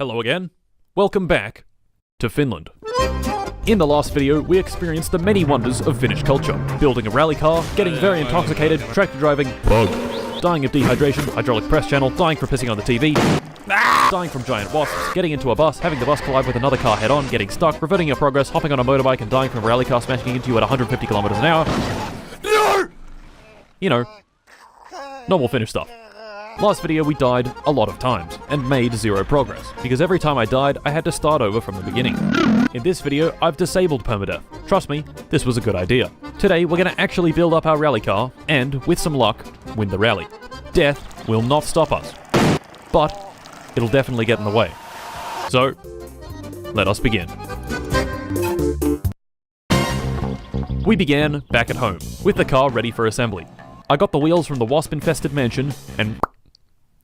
Hello again. Welcome back to Finland. In the last video, we experienced the many wonders of Finnish culture. Building a rally car, getting very intoxicated, tractor driving, bug, dying of dehydration, hydraulic press channel, dying from pissing on the TV, dying from giant wasps, getting into a bus, having the bus collide with another car head-on, getting stuck, reverting your progress, hopping on a motorbike and dying from a rally car smashing into you at 150 kilometers an hour. No! You know, normal Finnish stuff. Last video we died a lot of times, and made zero progress, because every time I died, I had to start over from the beginning. In this video, I've disabled permadeath. Trust me, this was a good idea. Today, we're gonna actually build up our rally car, and, with some luck, win the rally. Death will not stop us, but it'll definitely get in the way. So, let us begin. We began back at home, with the car ready for assembly. I got the wheels from the wasp-infested mansion, and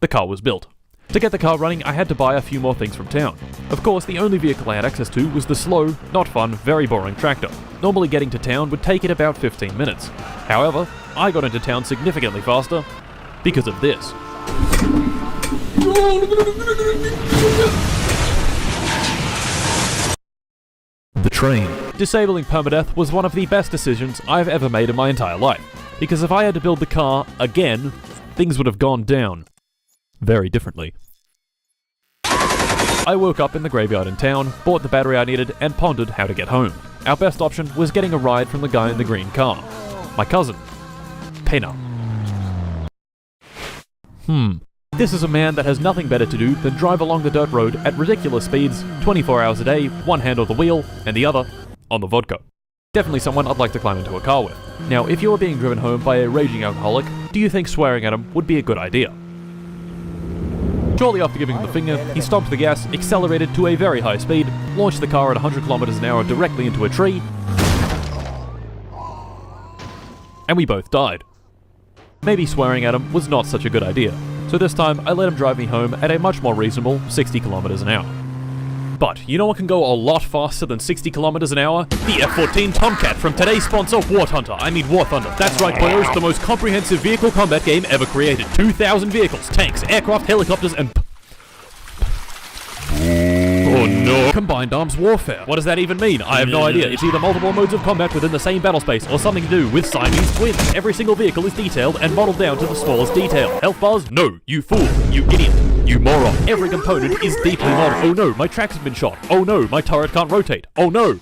the car was built. To get the car running, I had to buy a few more things from town. Of course, the only vehicle I had access to was the slow, not fun, very boring tractor. Normally getting to town would take it about 15 minutes. However, I got into town significantly faster because of this. The train. Disabling permadeath was one of the best decisions I've ever made in my entire life, because if I had to build the car again, things would have gone down very differently. I woke up in the graveyard in town, bought the battery I needed, and pondered how to get home. Our best option was getting a ride from the guy in the green car. My cousin, Pena. This is a man that has nothing better to do than drive along the dirt road at ridiculous speeds, 24 hours a day, one hand on the wheel, and the other on the vodka. Definitely someone I'd like to climb into a car with. Now, if you were being driven home by a raging alcoholic, do you think swearing at him would be a good idea? Shortly after giving him the finger, he stomped the gas, accelerated to a very high speed, launched the car at 100 kilometers an hour directly into a tree, and we both died. Maybe swearing at him was not such a good idea, so this time I let him drive me home at a much more reasonable 60 kilometers an hour. But you know what can go a lot faster than 60 kilometers an hour? The F-14 Tomcat from today's sponsor, War Hunter. I mean War Thunder. That's right, boys, the most comprehensive vehicle combat game ever created. 2,000 vehicles, tanks, aircraft, helicopters, and oh no. Combined arms warfare. What does that even mean? I have no idea. It's either multiple modes of combat within the same battle space, or something to do with Siamese twins. Every single vehicle is detailed and modeled down to the smallest detail. Health bars? No. You fool. You idiot. You moron. Every component is deeply modeled. Oh no, my tracks have been shot. Oh no, my turret can't rotate. Oh no.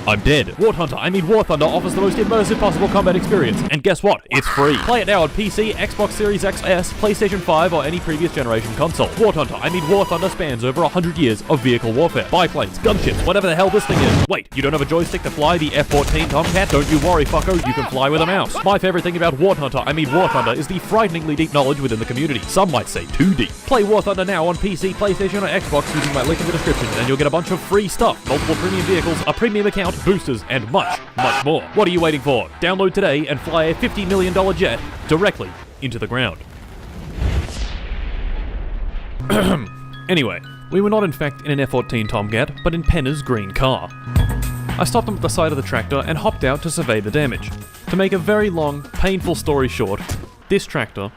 I'm dead. War Hunter, I mean War Thunder, offers the most immersive possible combat experience. And guess what? It's free. Play it now on PC, Xbox Series XS, PlayStation 5, or any previous generation console. War Hunter, I mean War Thunder spans over 100 years of vehicle warfare. Biplanes, gunships, whatever the hell this thing is. Wait, you don't have a joystick to fly the F-14 Tomcat? Don't you worry, fucko, you can fly with a mouse. My favorite thing about War Hunter, I mean War Thunder, is the frighteningly deep knowledge within the community. Some might say too deep. Play War Thunder now on PC, PlayStation, or Xbox using my link in the description, and you'll get a bunch of free stuff, multiple premium vehicles, a premium account, boosters, and much, much more. What are you waiting for? Download today and fly a $50 million jet directly into the ground. Anyway, we were not in fact in an F-14 Tomcat, but in Pena's green car. I stopped him at the side of the tractor and hopped out to survey the damage. To make a very long, painful story short, this tractor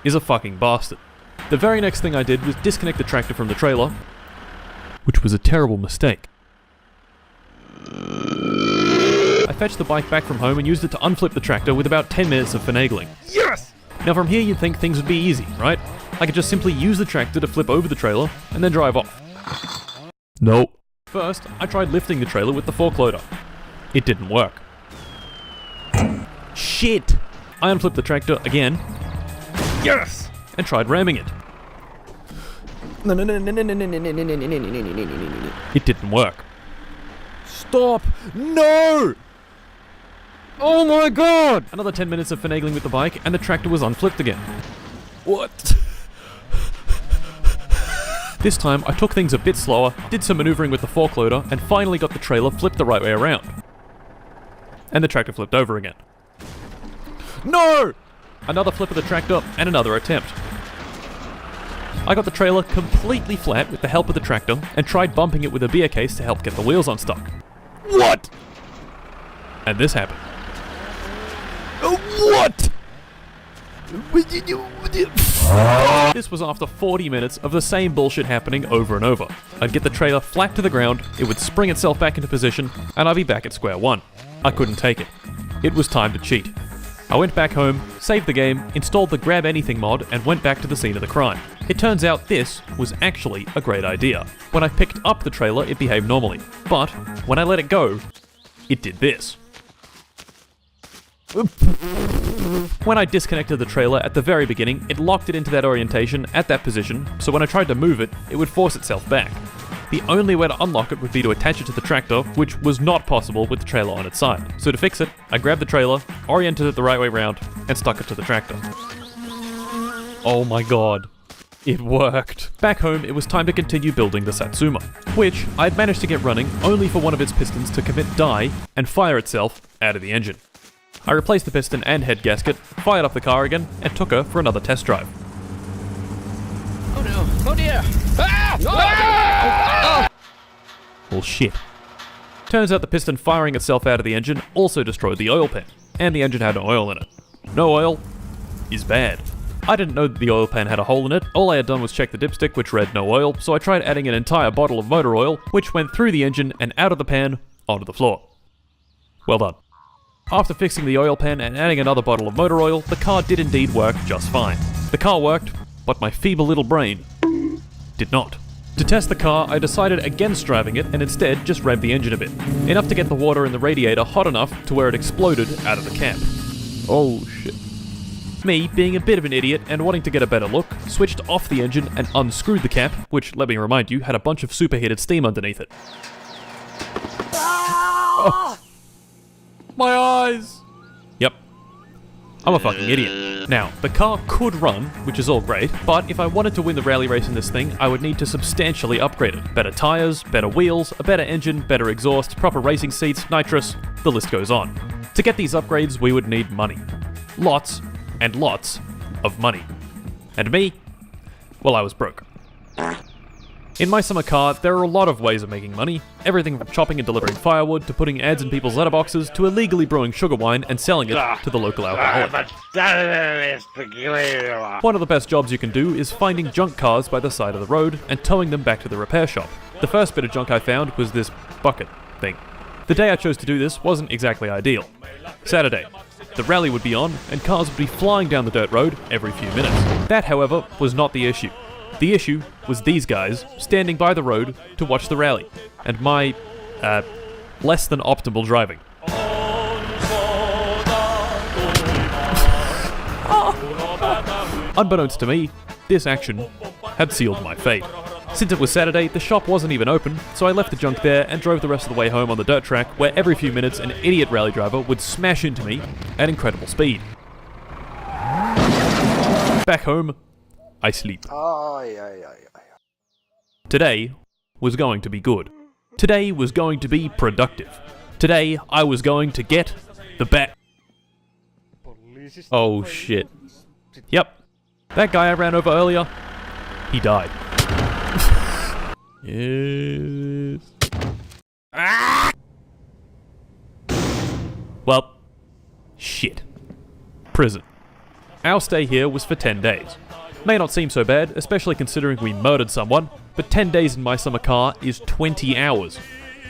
is a fucking bastard. The very next thing I did was disconnect the tractor from the trailer, which was a terrible mistake. I fetched the bike back from home and used it to unflip the tractor with about 10 minutes of finagling. Yes! Now from here you'd think things would be easy, right? I could just simply use the tractor to flip over the trailer and then drive off. Nope. First, I tried lifting the trailer with the fork loader. It didn't work. Shit! I unflipped the tractor again. Yes! And tried ramming it. It didn't work. Stop! No! Oh my god! Another 10 minutes of finagling with the bike, and the tractor was unflipped again. What? This time, I took things a bit slower, did some maneuvering with the fork loader, and finally got the trailer flipped the right way around. And the tractor flipped over again. No! Another flip of the tractor, and another attempt. I got the trailer completely flat with the help of the tractor, and tried bumping it with a beer case to help get the wheels unstuck. What? And this happened. What? This was after 40 minutes of the same bullshit happening over and over. I'd get the trailer flat to the ground, it would spring itself back into position, and I'd be back at square one. I couldn't take it. It was time to cheat. I went back home, saved the game, installed the Grab Anything mod, and went back to the scene of the crime. It turns out this was actually a great idea. When I picked up the trailer, it behaved normally. But when I let it go, it did this. When I disconnected the trailer at the very beginning, it locked it into that orientation at that position, so when I tried to move it, it would force itself back. The only way to unlock it would be to attach it to the tractor, which was not possible with the trailer on its side. So to fix it, I grabbed the trailer, oriented it the right way round, and stuck it to the tractor. Oh my god. It worked. Back home, it was time to continue building the Satsuma, which I'd managed to get running only for one of its pistons to commit die and fire itself out of the engine. I replaced the piston and head gasket, fired up the car again, and took her for another test drive. Oh no! Oh dear! Ah! Oh! Well, shit. Turns out the piston firing itself out of the engine also destroyed the oil pan, and the engine had no oil in it. No oil is bad. I didn't know that the oil pan had a hole in it. All I had done was check the dipstick, which read no oil, so I tried adding an entire bottle of motor oil, which went through the engine and out of the pan onto the floor. Well done. After fixing the oil pan and adding another bottle of motor oil, the car did indeed work just fine. The car worked, but my feeble little brain did not. To test the car, I decided against driving it and instead just revved the engine a bit. Enough to get the water in the radiator hot enough to where it exploded out of the cap. Oh shit. Me, being a bit of an idiot and wanting to get a better look, switched off the engine and unscrewed the cap, which, let me remind you, had a bunch of superheated steam underneath it. Oh. My eyes! Yep. I'm a fucking idiot. Now, the car could run, which is all great, but if I wanted to win the rally race in this thing, I would need to substantially upgrade it. Better tyres, better wheels, a better engine, better exhaust, proper racing seats, nitrous, the list goes on. To get these upgrades, we would need money. Lots and lots of money. And me? Well, I was broke. In My Summer Car, there are a lot of ways of making money. Everything from chopping and delivering firewood, to putting ads in people's letterboxes, to illegally brewing sugar wine and selling it to the local alcoholic. One of the best jobs you can do is finding junk cars by the side of the road and towing them back to the repair shop. The first bit of junk I found was this bucket thing. The day I chose to do this wasn't exactly ideal. Saturday. The rally would be on, and cars would be flying down the dirt road every few minutes. That, however, was not the issue. The issue was these guys standing by the road to watch the rally, and my, less than optimal driving. Unbeknownst to me, this action had sealed my fate. Since it was Saturday, the shop wasn't even open, so I left the junk there and drove the rest of the way home on the dirt track, where every few minutes an idiot rally driver would smash into me at incredible speed. Back home, I sleep. Today was going to be good. Today was going to be productive. Today I was going to get the bat. Oh shit. Yep. That guy I ran over earlier, he died. Yes. Well, shit. Prison. Our stay here was for 10 days. May not seem so bad, especially considering we murdered someone, but 10 days in My Summer Car is 20 hours.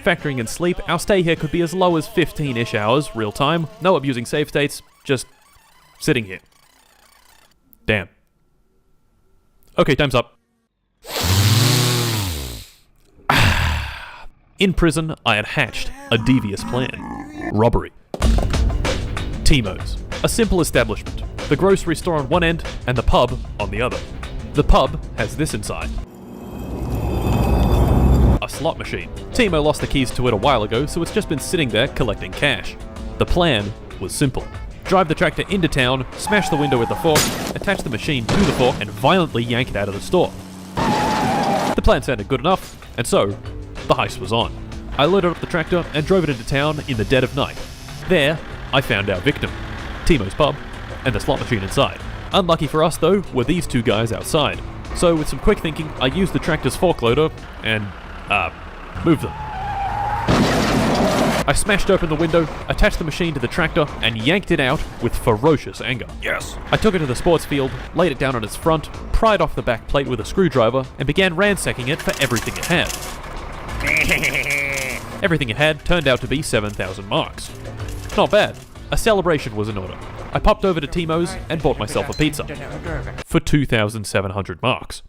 Factoring in sleep, our stay here could be as low as 15-ish hours, real time, no abusing save states, just sitting here. Damn. Okay, time's up. In prison, I had hatched a devious plan. Robbery. Timo's, a simple establishment. The grocery store on one end and the pub on the other. The pub has this inside. A slot machine. Timo lost the keys to it a while ago, so it's just been sitting there collecting cash. The plan was simple. Drive the tractor into town, smash the window with the fork, attach the machine to the fork, and violently yank it out of the store. The plan sounded good enough, and so, the heist was on. I loaded up the tractor and drove it into town in the dead of night. There, I found our victim, Timo's pub, and the slot machine inside. Unlucky for us, though, were these two guys outside. So with some quick thinking, I used the tractor's fork loader and, moved them. I smashed open the window, attached the machine to the tractor, and yanked it out with ferocious anger. Yes. I took it to the sports field, laid it down on its front, pried off the back plate with a screwdriver, and began ransacking it for everything it had. Everything it had turned out to be 7,000 marks. Not bad. A celebration was in order. I popped over to Timo's and bought myself a pizza. For 2,700 marks.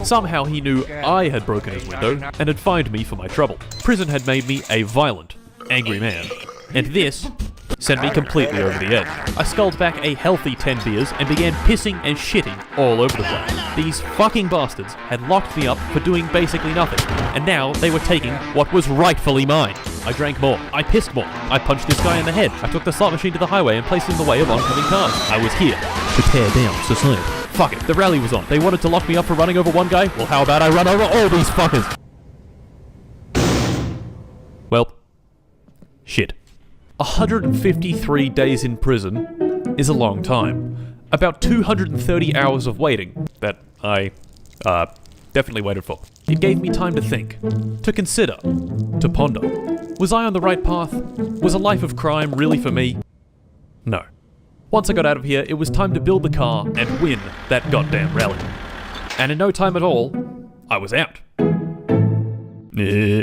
Somehow he knew I had broken his window and had fined me for my trouble. Prison had made me a violent, angry man. And this sent me completely over the edge. I sculled back a healthy 10 beers and began pissing and shitting all over the place. These fucking bastards had locked me up for doing basically nothing, and now they were taking what was rightfully mine. I drank more. I pissed more. I punched this guy in the head. I took the slot machine to the highway and placed it in the way of oncoming cars. I was here to tear down society. Fuck it, the rally was on. They wanted to lock me up for running over one guy? Well, how about I run over all these fuckers? Well, shit. 153 days in prison is a long time. About 230 hours of waiting that I, definitely waited for. It gave me time to think, to consider, to ponder. Was I on the right path? Was a life of crime really for me? No. Once I got out of here, it was time to build the car and win that goddamn rally. And in no time at all, I was out.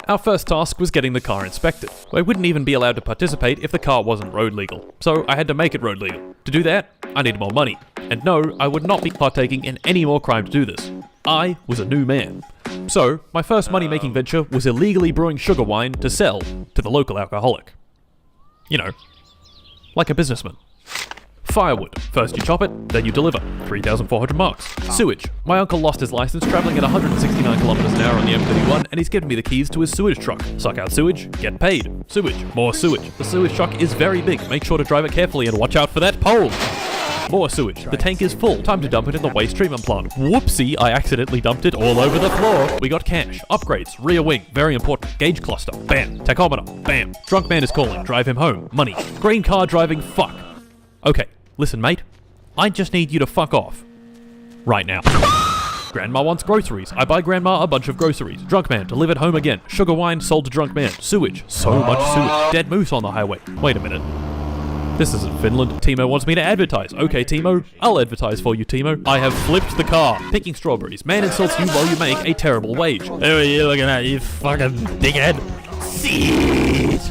Our first task was getting the car inspected. I wouldn't even be allowed to participate if the car wasn't road legal, so I had to make it road legal. To do that, I needed more money. And no, I would not be partaking in any more crime to do this. I was a new man. So, my first money-making venture was illegally brewing sugar wine to sell to the local alcoholic. You know, like a businessman. Firewood. First you chop it, then you deliver. 3,400 marks. Sewage. My uncle lost his license traveling at 169 kilometers an hour on the M31, and he's given me the keys to his sewage truck. Suck out sewage, get paid. Sewage. More sewage. The sewage truck is very big. Make sure to drive it carefully and watch out for that pole. More sewage. The tank is full. Time to dump it in the waste treatment plant. Whoopsie, I accidentally dumped it all over the floor. We got cash. Upgrades. Rear wing. Very important. Gauge cluster. Bam. Tachometer. Bam. Drunk man is calling. Drive him home. Money. Green car driving. Fuck. Okay. Listen, mate. I just need you to fuck off. Right now. Grandma wants groceries. I buy Grandma a bunch of groceries. Drunk man, delivered home again. Sugar wine, sold to drunk man. Sewage. So much sewage. Dead moose on the highway. Wait a minute. This isn't Finland. Timo wants me to advertise. Okay, Timo. I'll advertise for you, Timo. I have flipped the car. Picking strawberries. Man insults you while you make a terrible wage. Who are you looking at, you fucking dickhead?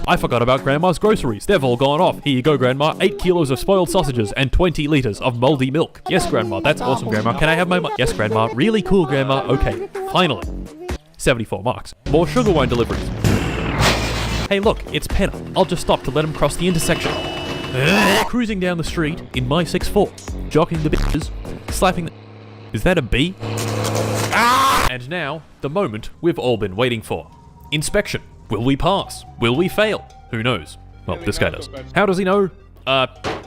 I forgot about Grandma's groceries. They've all gone off. Here you go, Grandma. 8 kilos of spoiled sausages and 20 liters of moldy milk. Yes, Grandma. That's awesome, Grandma. Can I have my money? Yes, Grandma. Really cool, Grandma. Okay. Finally. 74 marks. More sugar wine deliveries. Hey, look. It's Penna. I'll just stop to let him cross the intersection. Cruising down the street in my 6'4", jocking the bitches, slapping the... Is that a bee? And now, the moment we've all been waiting for. Inspection. Will we pass? Will we fail? Who knows? Well, this guy does. How does he know?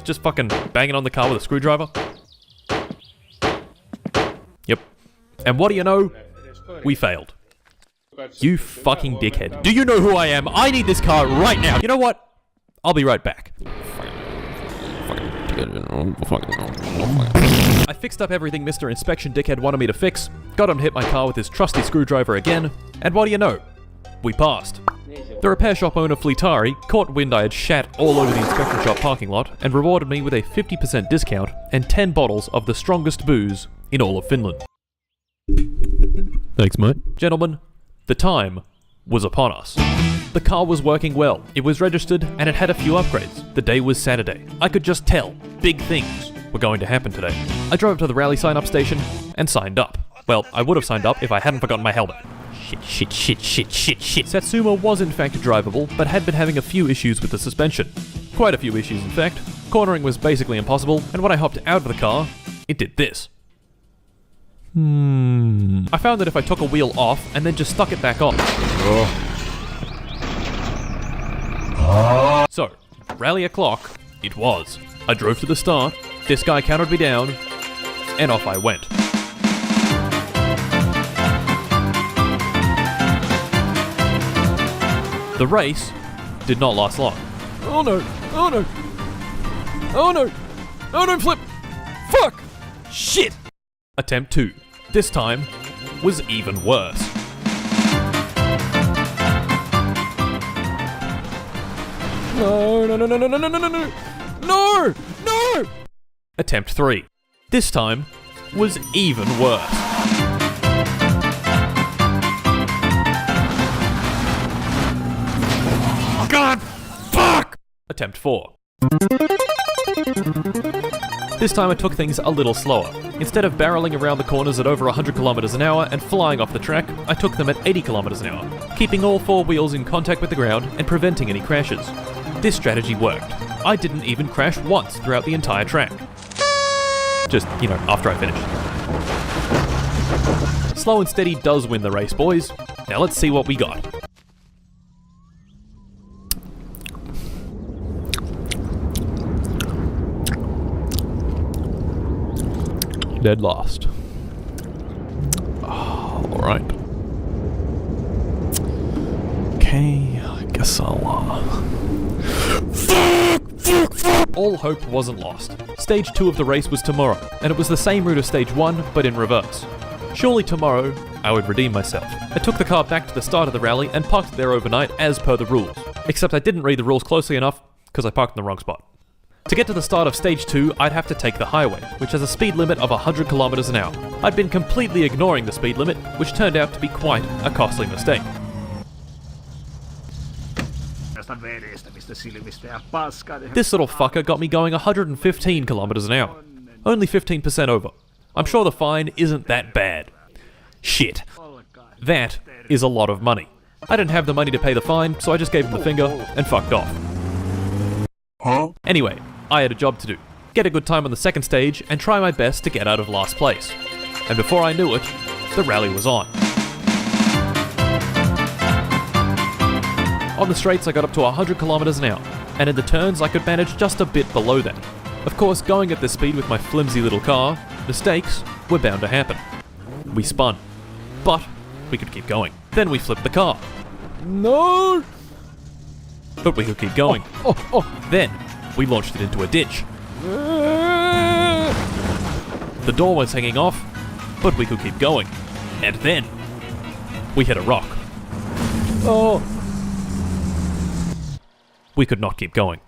Just fucking banging on the car with a screwdriver? Yep. And what do you know? We failed. You fucking dickhead. Do you know who I am? I need this car right now. You know what? I'll be right back. I fixed up everything Mr. Inspection Dickhead wanted me to fix, got him to hit my car with his trusty screwdriver again, and what do you know? We passed. The repair shop owner Fleetari caught wind I had shat all over the inspection shop parking lot and rewarded me with a 50% discount and 10 bottles of the strongest booze in all of Finland. Thanks, mate. Gentlemen, the time was upon us. The car was working well, it was registered, and it had a few upgrades. The day was Saturday. I could just tell big things were going to happen today. I drove to the rally sign-up station and signed up. Well, I would have signed up if I hadn't forgotten my helmet. Shit. Satsuma was in fact drivable, but had been having a few issues with the suspension. Quite a few issues, in fact. Cornering was basically impossible, and when I hopped out of the car, it did this. I found that if I took a wheel off and then just stuck it back on. So, rally o'clock, it was. I drove to the start, this guy counted me down, and off I went. The race did not last long. Oh no, oh no, oh no, oh no, flip, fuck, shit. Attempt 2. This time was even worse. No, no, no, no, no, no, no, no, no, no, no, no! Attempt 3. This time was even worse. God, fuck! Attempt 4. This time I took things a little slower. Instead of barreling around the corners at over 100 kilometers an hour and flying off the track, I took them at 80 kilometers an hour, keeping all 4 wheels in contact with the ground and preventing any crashes. This strategy worked. I didn't even crash once throughout the entire track. Just, after I finished. Slow and steady does win the race, boys. Now let's see what we got. Dead last. Oh, alright. Okay, I guess I'll, Fuck! All hope wasn't lost. Stage 2 of the race was tomorrow, and it was the same route as Stage 1, but in reverse. Surely tomorrow, I would redeem myself. I took the car back to the start of the rally and parked there overnight as per the rules. Except I didn't read the rules closely enough, because I parked in the wrong spot. To get to the start of Stage 2, I'd have to take the highway, which has a speed limit of 100 kilometers an hour. I'd been completely ignoring the speed limit, which turned out to be quite a costly mistake. This little fucker got me going 115 kilometers an hour. Only 15% over. I'm sure the fine isn't that bad. Shit. That is a lot of money. I didn't have the money to pay the fine, so I just gave him the finger and fucked off. Anyway, I had a job to do. Get a good time on the second stage and try my best to get out of last place. And before I knew it, the rally was on. On the straights I got up to 100 kilometers an hour, and in the turns I could manage just a bit below that. Of course, going at this speed with my flimsy little car, mistakes were bound to happen. We spun, but we could keep going. Then we flipped the car. No! But we could keep going. Then we launched it into a ditch. The door was hanging off, but we could keep going. And then we hit a rock. We could not keep going.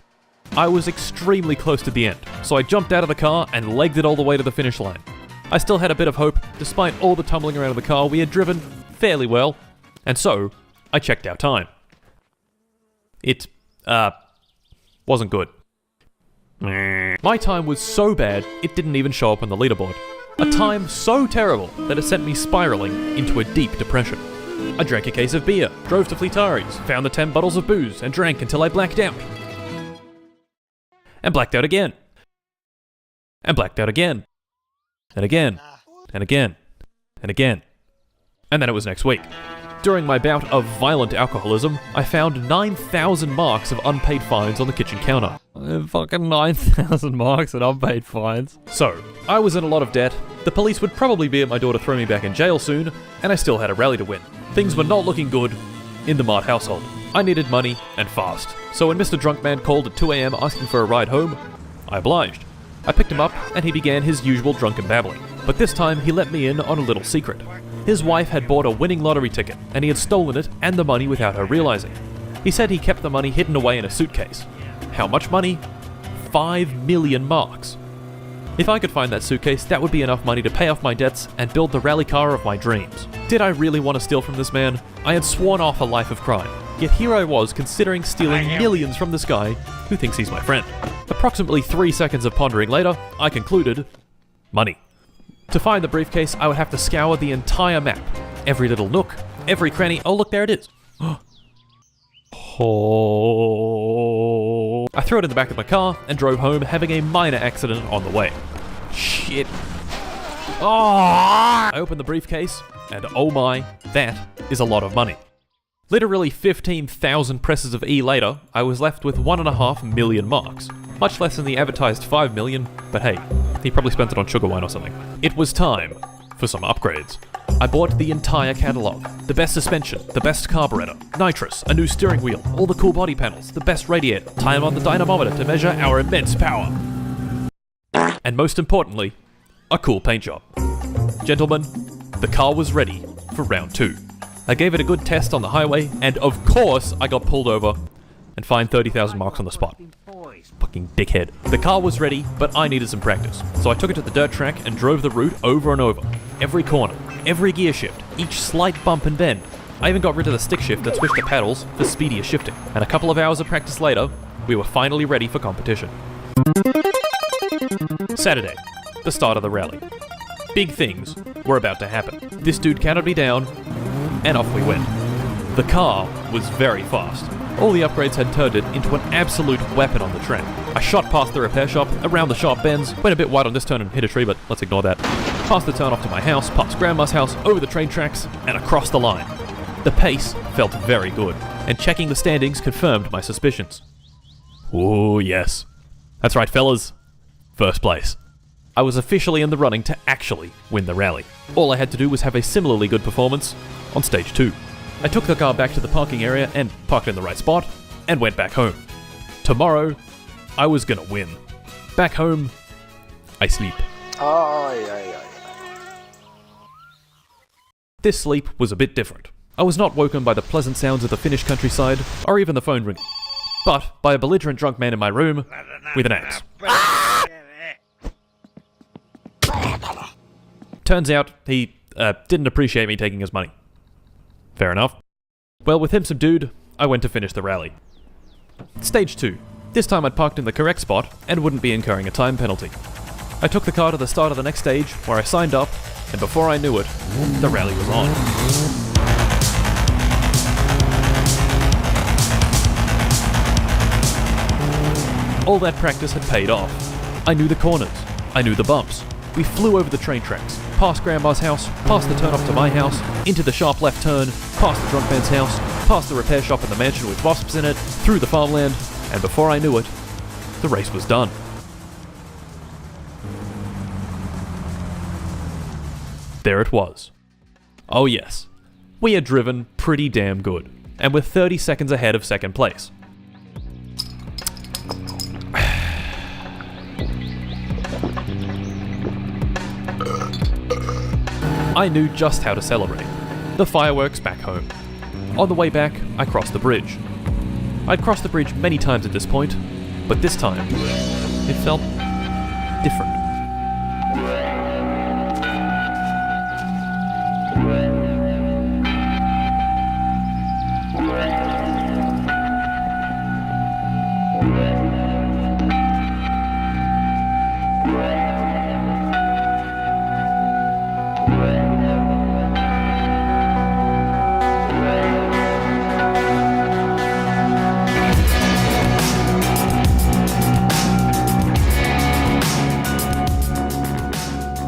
I was extremely close to the end, so I jumped out of the car and legged it all the way to the finish line. I still had a bit of hope, despite all the tumbling around of the car. We had driven fairly well, and so I checked our time. It, wasn't good. My time was so bad, it didn't even show up on the leaderboard. A time so terrible that it sent me spiraling into a deep depression. I drank a case of beer, drove to Fleetari's, found the 10 bottles of booze, and drank until I blacked out. And blacked out again. And blacked out again. And again. And again. And again. And then it was next week. During my bout of violent alcoholism, I found 9,000 marks of unpaid fines on the kitchen counter. Fucking 9,000 marks and unpaid fines. So, I was in a lot of debt, the police would probably be at my door to throw me back in jail soon, and I still had a rally to win. Things were not looking good in the Mart household. I needed money, and fast. So when Mr. Drunkman called at 2 AM asking for a ride home, I obliged. I picked him up, and he began his usual drunken babbling. But this time, he let me in on a little secret. His wife had bought a winning lottery ticket, and he had stolen it and the money without her realizing. He said he kept the money hidden away in a suitcase. How much money? 5 million marks. If I could find that suitcase, that would be enough money to pay off my debts and build the rally car of my dreams. Did I really want to steal from this man? I had sworn off a life of crime. Yet here I was considering stealing millions from this guy who thinks he's my friend. Approximately 3 seconds of pondering later, I concluded, money. To find the briefcase, I would have to scour the entire map. Every little nook, every cranny. Oh, look, there it is. Oh. I threw it in the back of my car and drove home, having a minor accident on the way. Shit. Oh. I opened the briefcase, and oh my, that is a lot of money. Literally 15,000 presses of E later, I was left with 1.5 million marks. Much less than the advertised 5 million, but hey, he probably spent it on sugar wine or something. It was time for some upgrades. I bought the entire catalogue. The best suspension, the best carburetor, nitrous, a new steering wheel, all the cool body panels, the best radiator, time on the dynamometer to measure our immense power. And most importantly, a cool paint job. Gentlemen, the car was ready for round 2. I gave it a good test on the highway, and of course I got pulled over and find 30,000 marks on the spot. Fucking dickhead. The car was ready, but I needed some practice. So I took it to the dirt track and drove the route over and over. Every corner, every gear shift, each slight bump and bend. I even got rid of the stick shift and switched to paddles for speedier shifting. And a couple of hours of practice later, we were finally ready for competition. Saturday, the start of the rally. Big things were about to happen. This dude counted me down, and off we went. The car was very fast. All the upgrades had turned it into an absolute weapon on the track. I shot past the repair shop, around the sharp bends, went a bit wide on this turn and hit a tree, but let's ignore that. Past the turn off to my house, past Grandma's house, over the train tracks, and across the line. The pace felt very good, and checking the standings confirmed my suspicions. Oh yes. That's right, fellas. First place. I was officially in the running to actually win the rally. All I had to do was have a similarly good performance on stage 2. I took the car back to the parking area and parked in the right spot, and went back home. Tomorrow, I was gonna win. Back home, I sleep. This sleep was a bit different. I was not woken by the pleasant sounds of the Finnish countryside, or even the phone ringing, but by a belligerent drunk man in my room with an axe. Turns out he didn't appreciate me taking his money. Fair enough. Well, with him subdued, I went to finish the rally. Stage 2. This time I'd parked in the correct spot and wouldn't be incurring a time penalty. I took the car to the start of the next stage, where I signed up, and before I knew it, the rally was on. All that practice had paid off. I knew the corners. I knew the bumps. We flew over the train tracks, past Grandma's house, past the turn off to my house, into the sharp left turn, past the drunk man's house, past the repair shop and the mansion with wasps in it, through the farmland, and before I knew it, the race was done. There it was. Oh yes, we had driven pretty damn good, and were 30 seconds ahead of second place. I knew just how to celebrate. The fireworks back home. On the way back, I crossed the bridge. I'd crossed the bridge many times at this point, but this time, it felt different.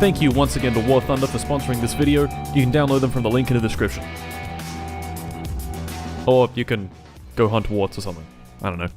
Thank you once again to War Thunder for sponsoring this video. You can download them from the link in the description. Or you can go hunt warts or something. I don't know.